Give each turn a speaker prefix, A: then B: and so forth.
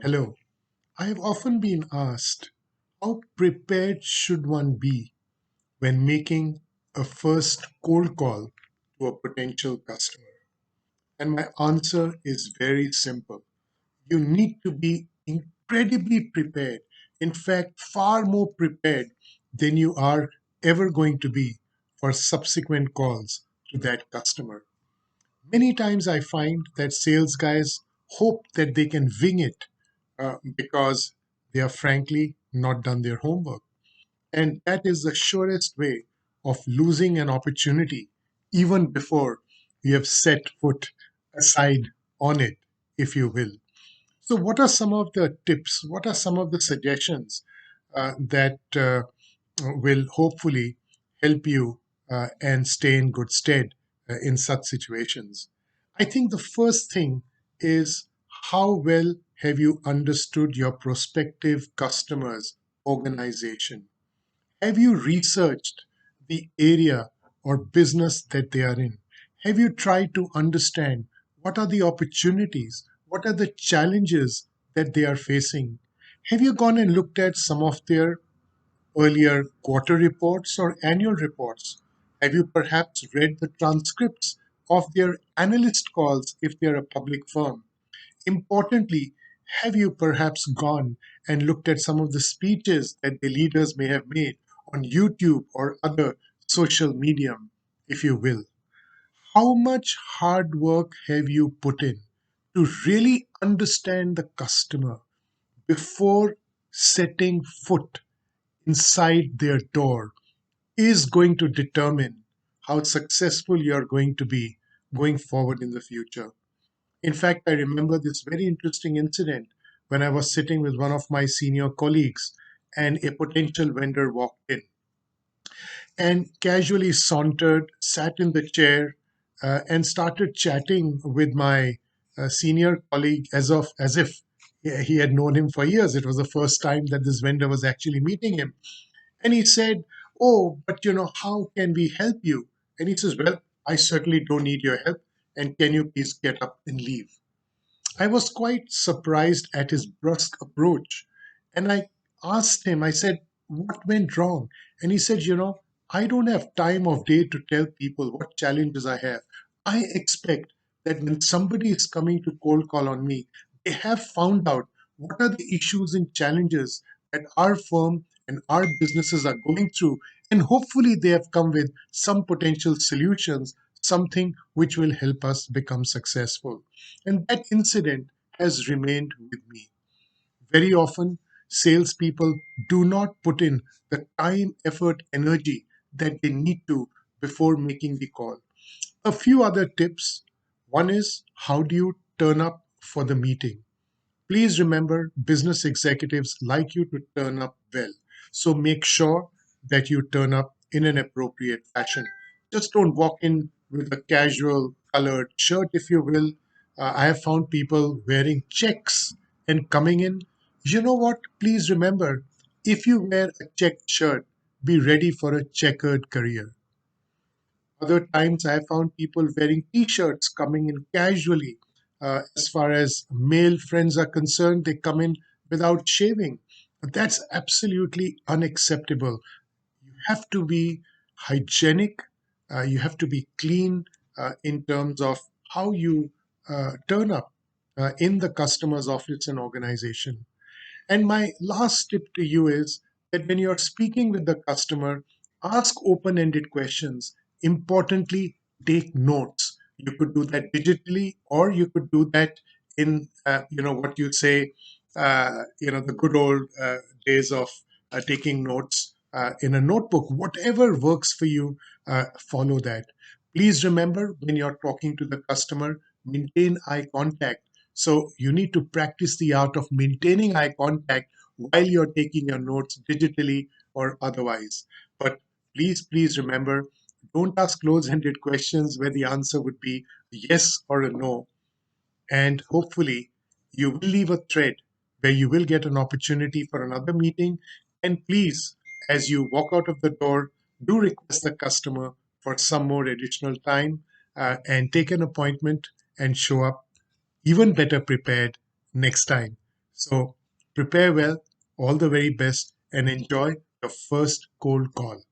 A: Hello. I have often been asked, how prepared should one be when making a first cold call to a potential customer? And my answer is very simple. You need to be incredibly prepared. In fact, far more prepared than you are ever going to be for subsequent calls to that customer. Many times I find that sales guys hope that they can wing it because they are frankly not done their homework. And that is the surest way of losing an opportunity even before you have set foot aside on it, if you will. So, what are some of the tips? What are some of the suggestions that will hopefully help you and stay in good stead in such situations? I think the first thing is, how well have you understood your prospective customers' organization? Have you researched the area or business that they are in? Have you tried to understand what are the opportunities? What are the challenges that they are facing? Have you gone and looked at some of their earlier quarter reports or annual reports? Have you perhaps read the transcripts of their analyst calls if they are a public firm? Importantly, have you perhaps gone and looked at some of the speeches that the leaders may have made on YouTube or other social medium, if you will? How much hard work have you put in to really understand the customer before setting foot inside their door is going to determine how successful you are going to be going forward in the future. In fact, I remember this very interesting incident when I was sitting with one of my senior colleagues and a potential vendor walked in and casually sauntered, sat in the chair, and started chatting with my senior colleague as if he had known him for years. It was the first time that this vendor was actually meeting him. And he said, "Oh, but how can we help you?" And he says, "Well, I certainly don't need your help. And can you please get up and leave?" I was quite surprised at his brusque approach. And I asked him, I said, "What went wrong?" And he said, "I don't have time of day to tell people what challenges I have. I expect that when somebody is coming to cold call on me, they have found out what are the issues and challenges that our firm and our businesses are going through. And hopefully, they have come with some potential solutions, something which will help us become successful." And that incident has remained with me. Very often, salespeople do not put in the time, effort, energy that they need to before making the call. A few other tips. One is, how do you turn up for the meeting? Please remember, business executives like you to turn up well. So make sure that you turn up in an appropriate fashion. Just don't walk in with a casual colored shirt, if you will. I have found people wearing checks and coming in. You know what? Please remember, if you wear a checked shirt, be ready for a checkered career. Other times, I found people wearing t shirts coming in casually. As far as male friends are concerned, they come in without shaving. That's absolutely unacceptable. You have to be hygienic, you have to be clean in terms of how you turn up in the customer's office and organization. And my last tip to you is that when you're speaking with the customer, ask open ended questions. Importantly, take notes. You could do that digitally, or you could do that in, what you say, the good old days of taking notes in a notebook. Whatever works for you, follow that. Please remember, when you're talking to the customer, maintain eye contact. So you need to practice the art of maintaining eye contact while you're taking your notes digitally or otherwise. But please remember, don't ask close-ended questions where the answer would be yes or a no. And hopefully, you will leave a thread where you will get an opportunity for another meeting. And please, as you walk out of the door, do request the customer for some more additional time and take an appointment and show up even better prepared next time. So prepare well, all the very best, and enjoy your first cold call.